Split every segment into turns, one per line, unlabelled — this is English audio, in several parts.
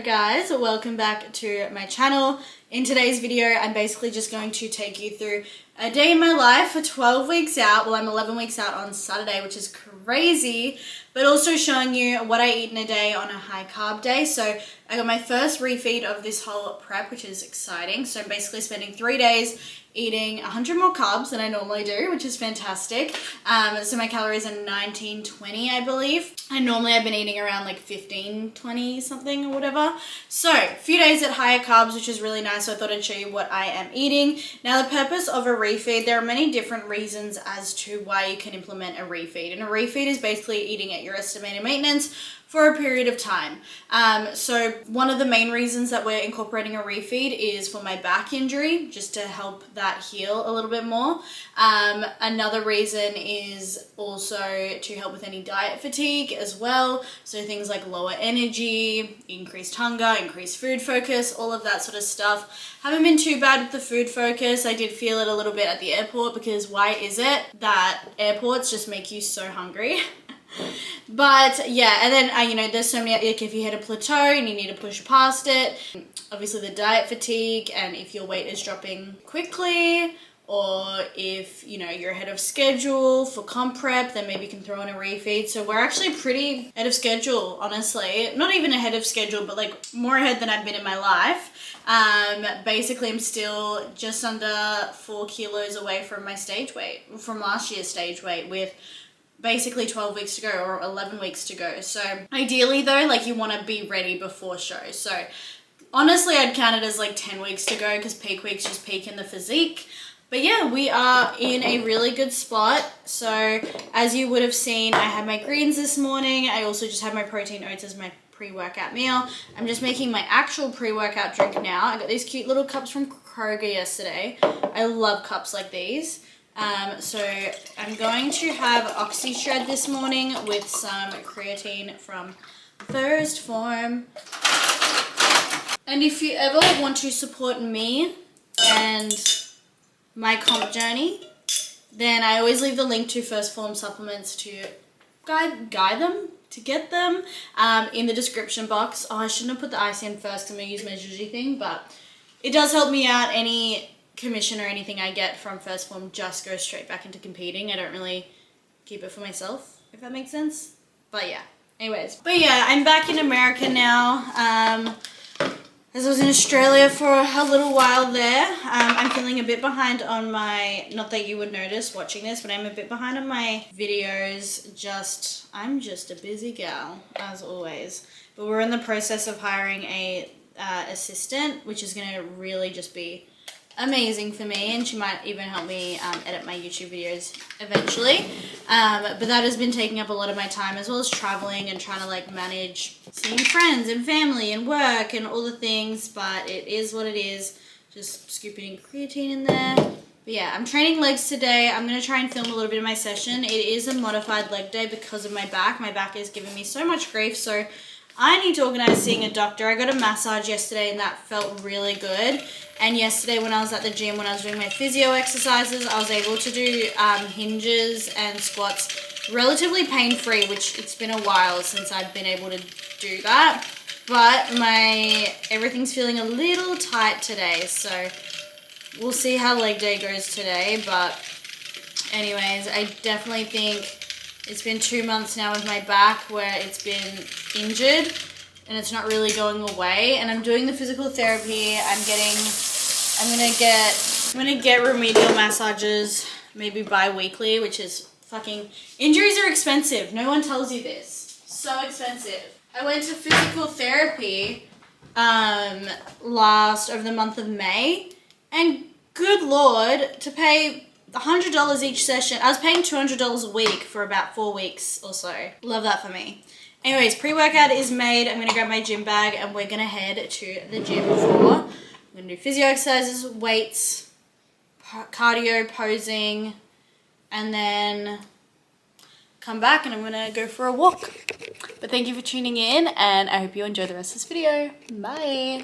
Guys, welcome back to my channel. In today's video, I'm basically just going to take you through a day in my life for 12 weeks out. Well, I'm 11 weeks out on Saturday, which is crazy, but also showing you what I eat in a day on a high carb day. So I got my first refeed of this whole prep, which is exciting. So I'm basically spending 3 days eating 100 more carbs than I normally do, which is fantastic. So my calories are 1920, I believe. And normally I've been eating around like 1520 something or whatever. So a few days at higher carbs, which is really nice. So I thought I'd show you what I am eating. Now the purpose of a refeed, there are many different reasons as to why you can implement a refeed. And a refeed is basically eating at your estimated maintenance for a period of time. So one of the main reasons that we're incorporating a refeed is for my back injury, just to help that heal a little bit more. Another reason is also to help with any diet fatigue as well. So things like lower energy, increased hunger, increased food focus, all of that sort of stuff. Haven't been too bad with the food focus. I did feel it a little bit at the airport because why is it that airports just make you so hungry? But yeah, and then you know, there's so many, like if you hit a plateau and you need to push past it, obviously the diet fatigue, and if your weight is dropping quickly, or if you know you're ahead of schedule for comp prep, then maybe you can throw in a refeed. So we're actually pretty ahead of schedule, honestly. Not even ahead of schedule, but like more ahead than I've been in my life. Basically I'm still just under 4 kilos away from my stage weight, from last year's stage weight, with basically 12 weeks to go or 11 weeks to go. So ideally though, like you want to be ready before show. So honestly, I'd count it as like 10 weeks to go because peak weeks just peak in the physique. But yeah, we are in a really good spot. So as you would have seen, I had my greens this morning. I also just had my protein oats as my pre-workout meal. I'm just making my actual pre-workout drink now. I got these cute little cups from Kroger yesterday. I love cups like these. So I'm going to have Oxy Shred this morning with some creatine from First Form. And if you ever want to support me and my comp journey, then I always leave the link to First Form supplements to guide them, to get them, in the description box. Oh, I shouldn't have put the ICN first because I'm going to use my Juji thing, but it does help me out. Any commission or anything I get from First Form just goes straight back into competing. I don't really keep it for myself, if that makes sense. But yeah, anyways. But yeah, I'm back in America now. As I was in Australia for a little while there. I'm feeling a bit behind on my, not that you would notice watching this, but I'm a bit behind on my videos. I'm just a busy gal, as always. But we're in the process of hiring a assistant, which is going to really just be amazing for me, and she might even help me edit my YouTube videos eventually. But that has been taking up a lot of my time, as well as traveling and trying to like manage seeing friends and family and work and all the things. But it is what it is. Just scooping creatine in there. But yeah, I'm training legs today. I'm going to try and film a little bit of my session. It is a modified leg day because of my back. My back is giving me so much grief, so I need to organize seeing a doctor. I got a massage yesterday and that felt really good. And yesterday when I was at the gym, when I was doing my physio exercises, I was able to do hinges and squats relatively pain-free, which it's been a while since I've been able to do that. But everything's feeling a little tight today, so we'll see how leg day goes today. But anyways, I definitely think it's been 2 months now with my back where it's been injured and it's not really going away. And I'm doing the physical therapy. I'm gonna get remedial massages maybe bi-weekly, which is fucking, injuries are expensive. No one tells you this. So expensive. I went to physical therapy over the month of May, and good Lord, to pay $100 each session. I was paying $200 a week for about 4 weeks or so. Love that for me. Anyways, pre-workout is made. I'm going to grab my gym bag and we're going to head to the gym I'm going to do physio exercises, weights, cardio, posing, and then come back and I'm going to go for a walk. But thank you for tuning in and I hope you enjoy the rest of this video. Bye.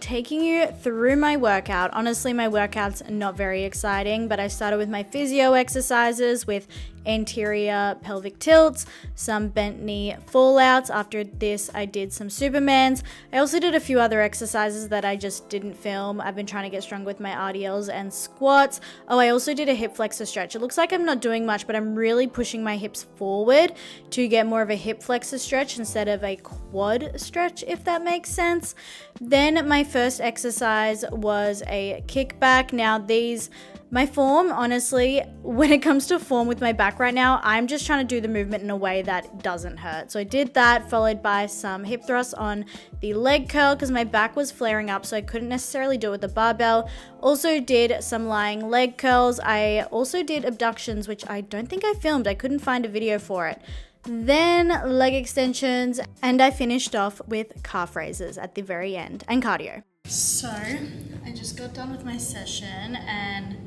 Taking you through my workout. Honestly, my workout's not very exciting, but I started with my physio exercises with anterior pelvic tilts, some bent knee fallouts. After this, I did some Supermans. I also did a few other exercises that I just didn't film. I've been trying to get stronger with my RDLs and squats. Oh, I also did a hip flexor stretch. It looks like I'm not doing much, but I'm really pushing my hips forward to get more of a hip flexor stretch instead of a quad stretch, if that makes sense. Then my first exercise was a kickback. Now my form, honestly, when it comes to form with my back right now, I'm just trying to do the movement in a way that doesn't hurt. So I did that, followed by some hip thrusts on the leg curl because my back was flaring up, so I couldn't necessarily do it with the barbell. Also did some lying leg curls. I also did abductions, which I don't think I filmed. I couldn't find a video for it. Then leg extensions, and I finished off with calf raises at the very end, and cardio. So I just got done with my session and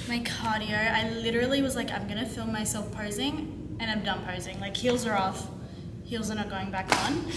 my cardio. I literally was like, I'm gonna film myself posing, and I'm done posing. Like, heels are off, heels are not going back on.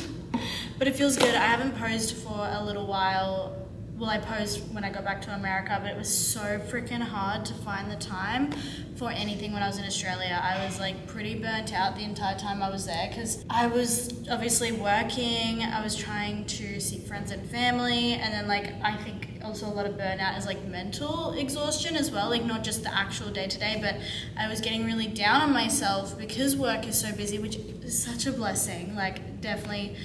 But it feels good. I haven't posed for a little while. Well, I posed when I got back to America, but it was so freaking hard to find the time for anything when I was in Australia. I was like pretty burnt out the entire time I was there because I was obviously working, I was trying to see friends and family, and then like I think also a lot of burnout is like mental exhaustion as well, like not just the actual day-to-day, but I was getting really down on myself because work is so busy, which is such a blessing, like definitely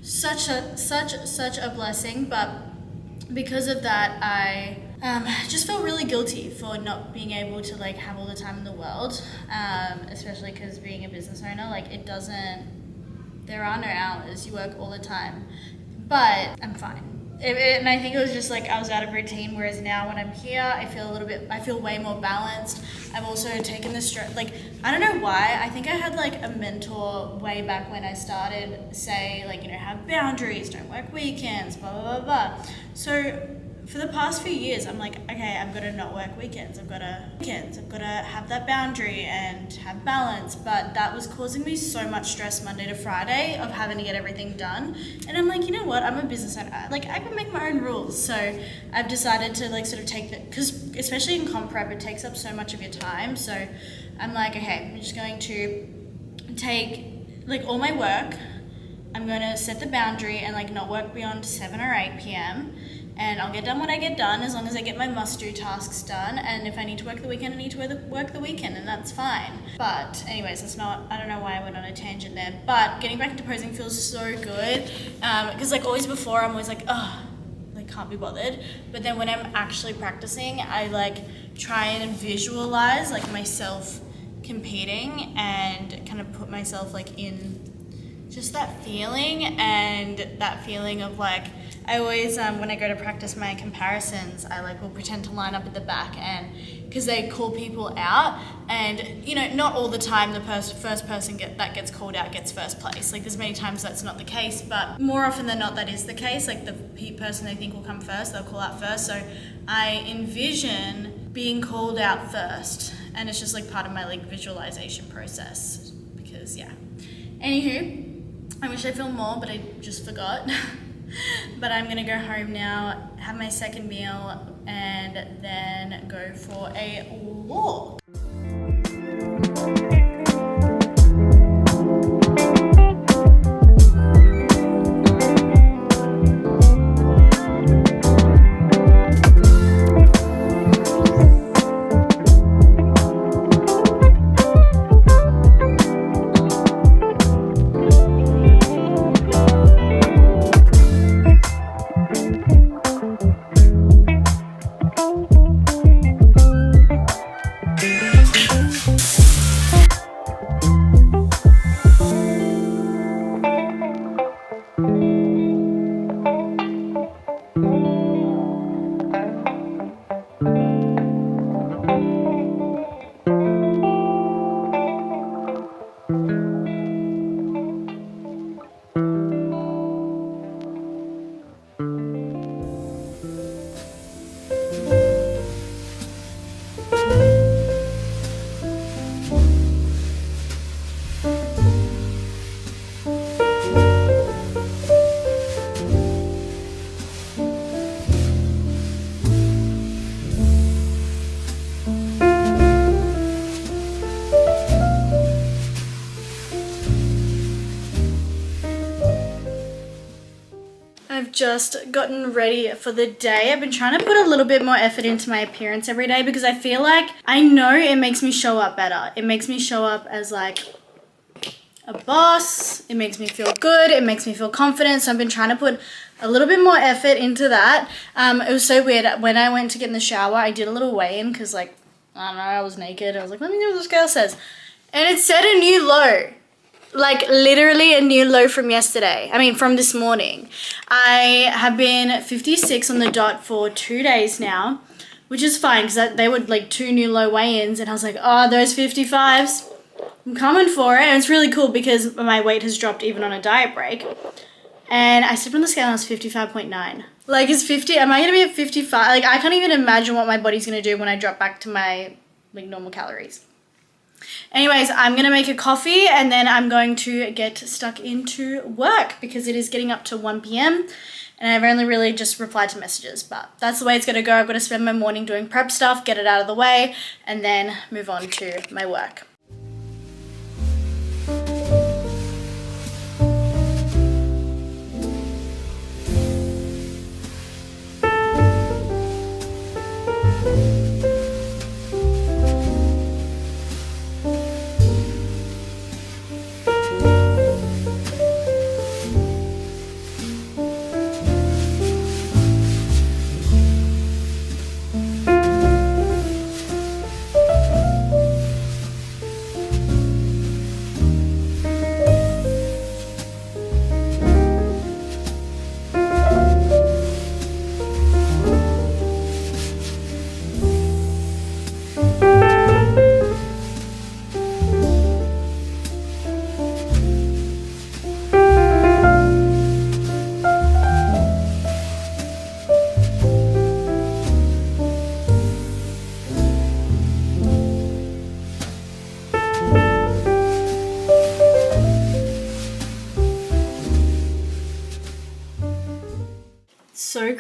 such a blessing. But because of that, I just felt really guilty for not being able to like have all the time in the world, especially because being a business owner, like there are no hours, you work all the time. But I'm fine. And I think it was just like I was out of routine, whereas now when I'm here, I feel way more balanced. I've also taken the stress, like, I don't know why, I think I had like a mentor way back when I started, say, like, you know, have boundaries, don't work weekends, blah, blah, blah, blah. So for the past few years, I'm like, okay, I've got to not work weekends. I've got to have that boundary and have balance. But that was causing me so much stress Monday to Friday of having to get everything done. And I'm like, you know what? I'm a business owner. Like, I can make my own rules. So I've decided to like sort of take that, because especially in comp prep, it takes up so much of your time. So I'm like, okay, I'm just going to take like all my work. I'm going to set the boundary and like not work beyond 7 or 8 p.m. And I'll get done what I get done as long as I get my must-do tasks done. And if I need to work the weekend, I need to work the weekend, and that's fine. But anyways, I don't know why I went on a tangent there. But getting back into posing feels so good. Because like always before, I'm always like, oh, like can't be bothered. But then when I'm actually practicing, I like try and visualize like myself competing and kind of put myself like in just that feeling, and that feeling of like, I always, when I go to practice my comparisons, I like will pretend to line up at the back, and because they call people out, and you know, not all the time the first person that gets called out gets first place. Like there's many times that's not the case, but more often than not that is the case. Like the person they think will come first, they'll call out first. So I envision being called out first, and it's just like part of my like visualization process. Because yeah. Anywho, I wish I filmed more, but I just forgot. But I'm gonna go home now, have my second meal, and then go for a walk. I've just gotten ready for the day. I've been trying to put a little bit more effort into my appearance every day because I feel like I know it makes me show up better. It makes me show up as like a boss. It makes me feel good. It makes me feel confident. So I've been trying to put a little bit more effort into that. It was so weird. When I went to get in the shower, I did a little weigh-in because like, I don't know, I was naked. I was like, let me see what this girl says. And it set a new low. Like literally a new low from from this morning. I have been 56 on the dot for 2 days now, which is fine because they were like 2 new low weigh-ins, and I was like, oh, those 55s, I'm coming for it. And it's really cool because my weight has dropped even on a diet break. And I stepped on the scale and I was 55.9. Like, am I gonna be at 55? Like, I can't even imagine what my body's gonna do when I drop back to my like normal calories. Anyways, I'm going to make a coffee and then I'm going to get stuck into work because it is getting up to 1 p.m. and I've only really just replied to messages, but that's the way it's going to go. I've got to spend my morning doing prep stuff, get it out of the way, and then move on to my work.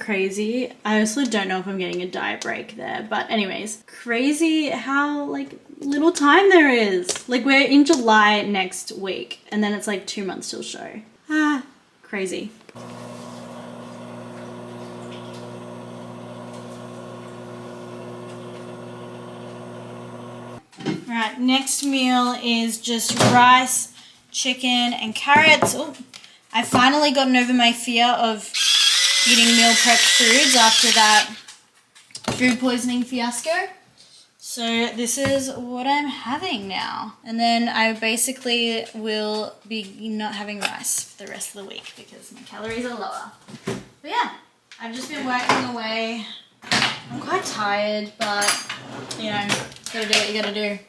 crazy. I also don't know if I'm getting a diet break there, but anyways, crazy how like little time there is. Like we're in July next week and then it's like 2 months till show. Crazy. Alright, next meal is just rice, chicken, and carrots. Oh, I've finally gotten over my fear of eating meal prep foods after that food poisoning fiasco. So this is what I'm having now. And then I basically will be not having rice for the rest of the week because my calories are lower. But yeah, I've just been working away. I'm quite tired, but you know, gotta do what you gotta do.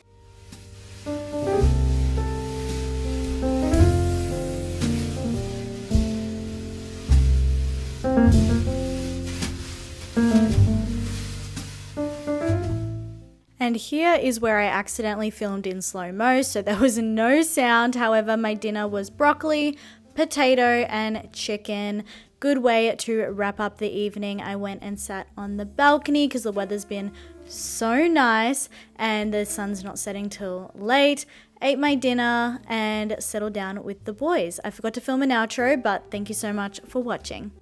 And here is where I accidentally filmed in slow-mo, so there was no sound. However, my dinner was broccoli, potato, and chicken. Good way to wrap up the evening. I went and sat on the balcony because the weather's been so nice and the sun's not setting till late. Ate my dinner and settled down with the boys. I forgot to film an outro, but thank you so much for watching.